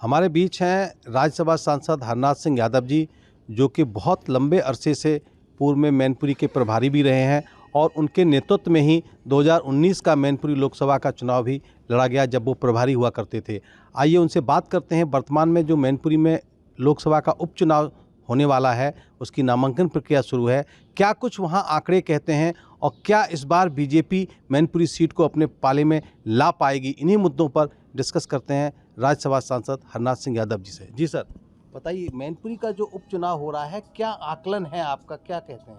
हमारे बीच हैं राज्यसभा सांसद हरनाथ सिंह यादव जी, जो कि बहुत लंबे अरसे से पूर्व में मैनपुरी के प्रभारी भी रहे हैं और उनके नेतृत्व में ही 2019 का मैनपुरी लोकसभा का चुनाव भी लड़ा गया, जब वो प्रभारी हुआ करते थे। आइए उनसे बात करते हैं। वर्तमान में जो मैनपुरी में लोकसभा का उपचुनाव होने वाला है, उसकी नामांकन प्रक्रिया शुरू है। क्या कुछ वहाँ आंकड़े कहते हैं और क्या इस बार बीजेपी मैनपुरी सीट को अपने पाले में ला पाएगी? इन्हीं मुद्दों पर डिस्कस करते हैं राज्यसभा सांसद हरनाथ सिंह यादव जी से। जी सर, बताइए, मैनपुरी का जो उपचुनाव हो रहा है, क्या आकलन है आपका, क्या कहते हैं?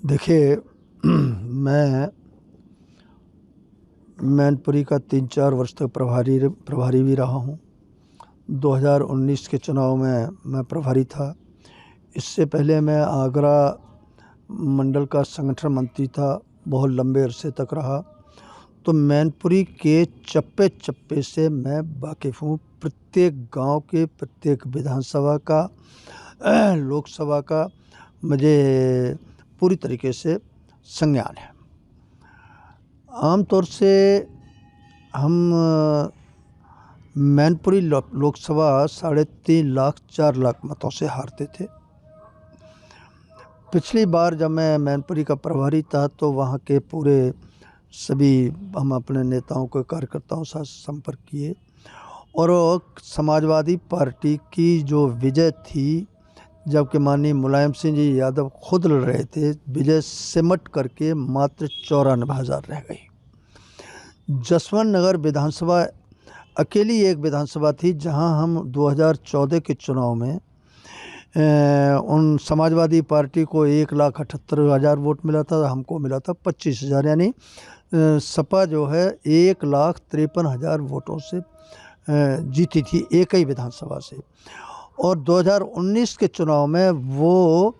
देखिए, मैं मैनपुरी का 3-4 वर्ष तक प्रभारी भी रहा हूँ। 2019 के चुनाव में मैं प्रभारी था। इससे पहले मैं आगरा मंडल का संगठन मंत्री था, बहुत लंबे अरसे तक रहा। तो मैनपुरी के चप्पे चप्पे से मैं वाकिफ़ हूँ। प्रत्येक गांव के, प्रत्येक विधानसभा का, लोकसभा का मुझे पूरी तरीके से संज्ञान है। आमतौर से हम मैनपुरी लोकसभा 3.5 लाख 4 लाख मतों से हारते थे। पिछली बार जब मैं मैनपुरी का प्रभारी था तो वहाँ के पूरे सभी हम अपने नेताओं को, कार्यकर्ताओं से संपर्क किए और समाजवादी पार्टी की जो विजय थी, जबकि माननीय मुलायम सिंह जी यादव खुद लड़ रहे थे, विजय सिमट करके मात्र 94,000 रह गई। जसवंत नगर विधानसभा अकेली एक विधानसभा थी जहां हम 2014 के चुनाव में उन समाजवादी पार्टी को 1,78,000 वोट मिला था, हमको मिला था 25,000, यानी सपा जो है 1,53,000 वोटों से जीती थी एक ही विधानसभा से। और 2019 के चुनाव में वो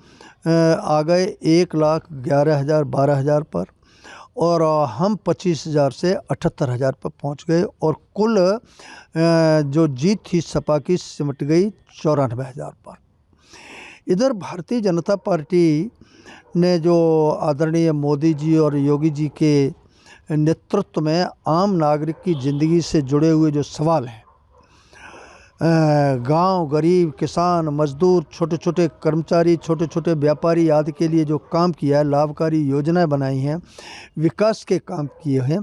आ गए 1,11,000 12,000 पर और हम 25,000 से 78,000 पर पहुंच गए और कुल जो जीत थी सपा की सिमट गई 94,000 पर। इधर भारतीय जनता पार्टी ने जो आदरणीय मोदी जी और योगी जी के नेतृत्व में आम नागरिक की ज़िंदगी से जुड़े हुए जो सवाल हैं, गांव, गरीब, किसान, मजदूर, छोटे छोटे कर्मचारी, छोटे छोटे व्यापारी आदि के लिए जो काम किया है, लाभकारी योजनाएं बनाई हैं, विकास के काम किए हैं,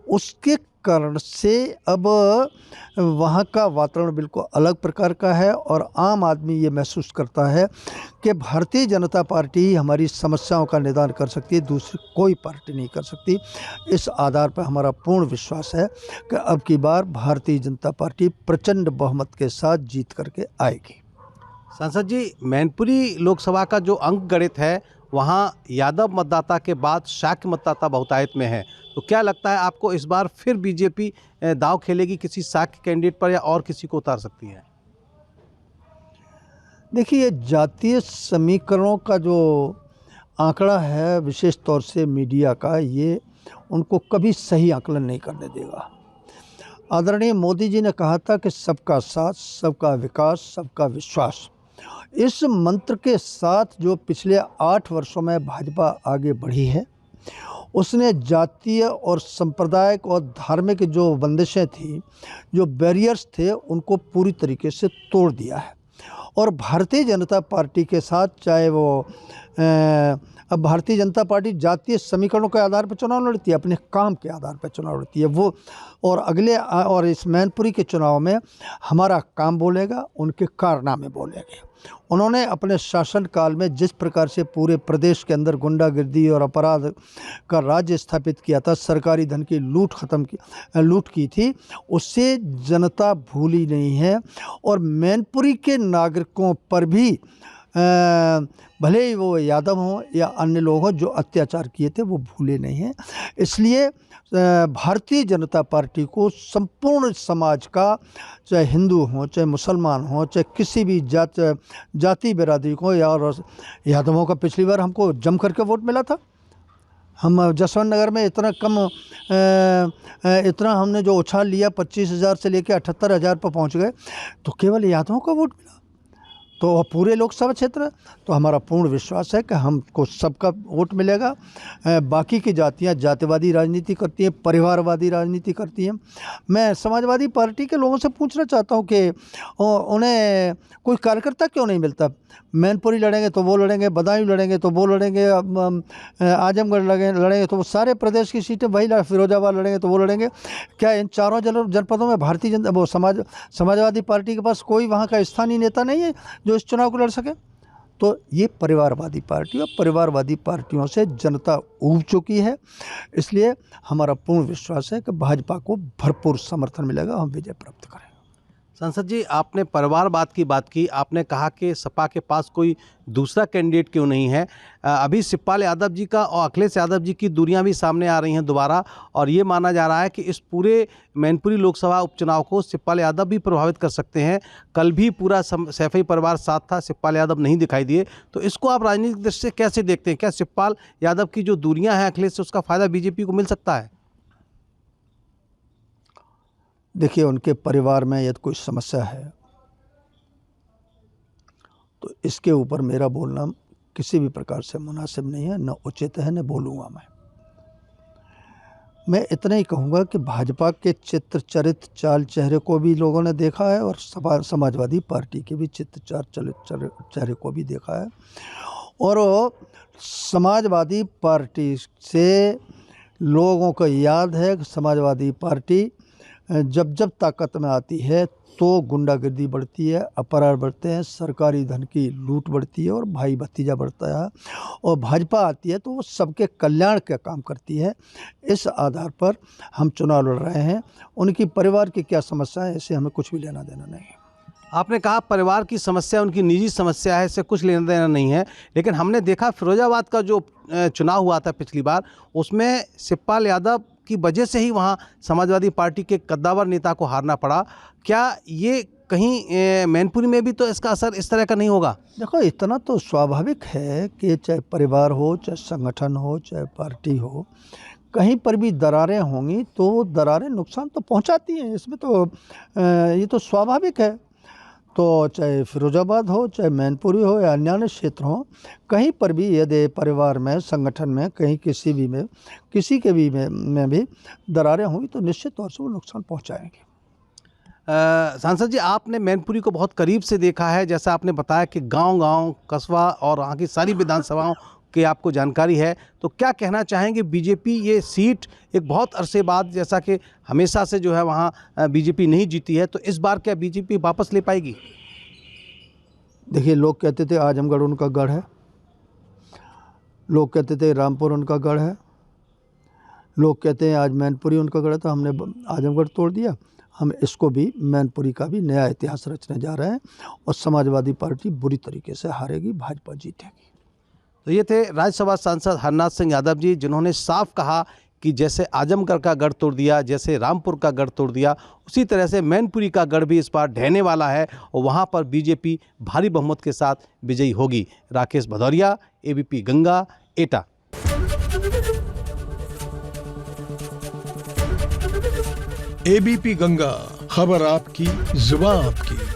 उसके कारण से अब वहाँ का वातावरण बिल्कुल अलग प्रकार का है और आम आदमी ये महसूस करता है कि भारतीय जनता पार्टी ही हमारी समस्याओं का निदान कर सकती है, दूसरी कोई पार्टी नहीं कर सकती। इस आधार पर हमारा पूर्ण विश्वास है कि अब की बार भारतीय जनता पार्टी प्रचंड बहुमत के साथ जीत करके आएगी। सांसद जी, मैनपुरी लोकसभा का जो अंक गणित है, वहाँ यादव मतदाता के बाद शाक्य मतदाता बहुतायत में है, तो क्या लगता है आपको इस बार फिर बीजेपी दांव खेलेगी किसी शाक्य कैंडिडेट पर या और किसी को उतार सकती है? देखिए, जातीय समीकरणों का जो आंकड़ा है, विशेष तौर से मीडिया का, ये उनको कभी सही आकलन नहीं करने देगा। आदरणीय मोदी जी ने कहा था कि सबका साथ, सबका विकास, सबका विश्वास। इस मंत्र के साथ जो पिछले 8 वर्षों में भाजपा आगे बढ़ी है, उसने जातीय और सांप्रदायिक और धार्मिक जो बंदिशें थी, जो बैरियर्स थे, उनको पूरी तरीके से तोड़ दिया है। और भारतीय जनता पार्टी के साथ, चाहे वो अब भारतीय जनता पार्टी जातीय समीकरणों के आधार पर चुनाव लड़ती है, अपने काम के आधार पर चुनाव लड़ती है वो। और इस मैनपुरी के चुनाव में हमारा काम बोलेगा, उनके कारनामे बोलेंगे। उन्होंने अपने शासनकाल में जिस प्रकार से पूरे प्रदेश के अंदर गुंडागिर्दी और अपराध का राज्य स्थापित किया था, सरकारी धन की लूट की थी, उससे जनता भूली नहीं है। और मैनपुरी के नागरिकों पर भी भले ही वो यादव हों या अन्य लोग हों, जो अत्याचार किए थे वो भूले नहीं हैं। इसलिए भारतीय जनता पार्टी को संपूर्ण समाज का, चाहे हिंदू हों, चाहे मुसलमान हों, चाहे किसी भी जाति बिरादरी को, या यादवों का पिछली बार हमको जम करके वोट मिला था। हम जसवंत नगर में इतना हमने जो उछाल लिया, 25,000 से लेकर 78,000 पर पहुंच गए, तो केवल यादवों का वोट मिला। तो वह पूरे लोकसभा क्षेत्र, तो हमारा पूर्ण विश्वास है कि हमको सबका वोट मिलेगा। बाकी की जातियां जातिवादी राजनीति करती हैं, परिवारवादी राजनीति करती हैं। मैं समाजवादी पार्टी के लोगों से पूछना चाहता हूं कि उन्हें कोई कार्यकर्ता क्यों नहीं मिलता। मैनपुरी लड़ेंगे तो वो लड़ेंगे, बदायूं लड़ेंगे तो वो लड़ेंगे, आजमगढ़ लड़ेंगे तो वो सारे प्रदेश की सीटें वही फिरोजाबाद लड़ेंगे तो वो लड़ेंगे। क्या इन चारों जनपदों में भारतीय जनता वो समाजवादी पार्टी के पास कोई वहाँ का स्थानीय नेता नहीं है जो इस चुनाव को लड़ सके? तो ये परिवारवादी पार्टी और परिवारवादी पार्टियों से जनता ऊब चुकी है। इसलिए हमारा पूर्ण विश्वास है कि भाजपा को भरपूर समर्थन मिलेगा, हम विजय प्राप्त करेंगे। सांसद जी, आपने परिवारवाद की बात की, आपने कहा कि सपा के पास कोई दूसरा कैंडिडेट क्यों नहीं है। अभी शिवपाल यादव जी का और अखिलेश यादव जी की दूरियां भी सामने आ रही हैं दोबारा, और ये माना जा रहा है कि इस पूरे मैनपुरी लोकसभा उपचुनाव को शिवपाल यादव भी प्रभावित कर सकते हैं। कल भी पूरा सैफई परिवार साथ था, शिवपाल यादव नहीं दिखाई दिए, तो इसको आप राजनीतिक दृष्टि से कैसे देखते हैं? क्या शिवपाल यादव की जो दूरियाँ हैं अखिलेश से, उसका फ़ायदा बीजेपी को मिल सकता है? देखिए, उनके परिवार में यदि कोई समस्या है तो इसके ऊपर मेरा बोलना किसी भी प्रकार से मुनासिब नहीं है, न उचित है, न बोलूँगा मैं इतना ही कहूँगा कि भाजपा के चित्र चरित्र चाल चेहरे को भी लोगों ने देखा है और समाजवादी पार्टी के भी चित्र चाल चेहरे को भी देखा है। और समाजवादी पार्टी से लोगों को याद है कि समाजवादी पार्टी जब ताकत में आती है तो गुंडागर्दी बढ़ती है, अपराध बढ़ते हैं, सरकारी धन की लूट बढ़ती है और भाई भतीजा बढ़ता है। और भाजपा आती है तो वो सबके कल्याण का काम करती है। इस आधार पर हम चुनाव लड़ रहे हैं। उनकी परिवार की क्या समस्या है, इससे हमें कुछ भी लेना देना नहीं है। आपने कहा परिवार की समस्या उनकी निजी समस्या है, इससे कुछ लेना देना नहीं है, लेकिन हमने देखा फिरोजाबाद का जो चुनाव हुआ था पिछली बार, उसमें शिवपाल यादव की वजह से ही वहाँ समाजवादी पार्टी के कद्दावर नेता को हारना पड़ा। क्या ये कहीं मैनपुरी में भी तो इसका असर इस तरह का नहीं होगा? देखो, इतना तो स्वाभाविक है कि चाहे परिवार हो, चाहे संगठन हो, चाहे पार्टी हो, कहीं पर भी दरारें होंगी तो दरारें नुकसान तो पहुंचाती हैं। इसमें तो ये तो स्वाभाविक है। तो चाहे फिरोजाबाद हो, चाहे मैनपुरी हो या अन्य क्षेत्र हो, कहीं पर भी यदि परिवार में, संगठन में, कहीं किसी के भी में भी दरारें होंगी तो निश्चित तौर से वो नुकसान पहुंचाएंगे। सांसद जी, आपने मैनपुरी को बहुत करीब से देखा है, जैसा आपने बताया कि गांव-गांव, कस्बा और वहाँ की सारी विधानसभाओं की आपको जानकारी है, तो क्या कहना चाहेंगे? बीजेपी ये सीट एक बहुत अरसे बाद, जैसा कि हमेशा से जो है वहाँ बीजेपी नहीं जीती है, तो इस बार क्या बीजेपी वापस ले पाएगी? देखिए, लोग कहते थे आजमगढ़ उनका गढ़ है, लोग कहते थे रामपुर उनका गढ़ है, लोग कहते हैं आज मैनपुरी उनका गढ़ है, तो हमने आजमगढ़ तोड़ दिया। हम इसको भी, मैनपुरी का भी नया इतिहास रचने जा रहे हैं और समाजवादी पार्टी बुरी तरीके से हारेगी, भाजपा जीतेगी। तो ये थे राज्यसभा सांसद हरनाथ सिंह यादव जी, जिन्होंने साफ कहा कि जैसे आजमगढ़ का गढ़ तोड़ दिया, जैसे रामपुर का गढ़ तोड़ दिया, उसी तरह से मैनपुरी का गढ़ भी इस बार ढहने वाला है और वहाँ पर बीजेपी भारी बहुमत के साथ विजयी होगी। राकेश भदौरिया, एबीपी गंगा, एटा। एबीपी गंगा, खबर आपकी, जुबान आपकी।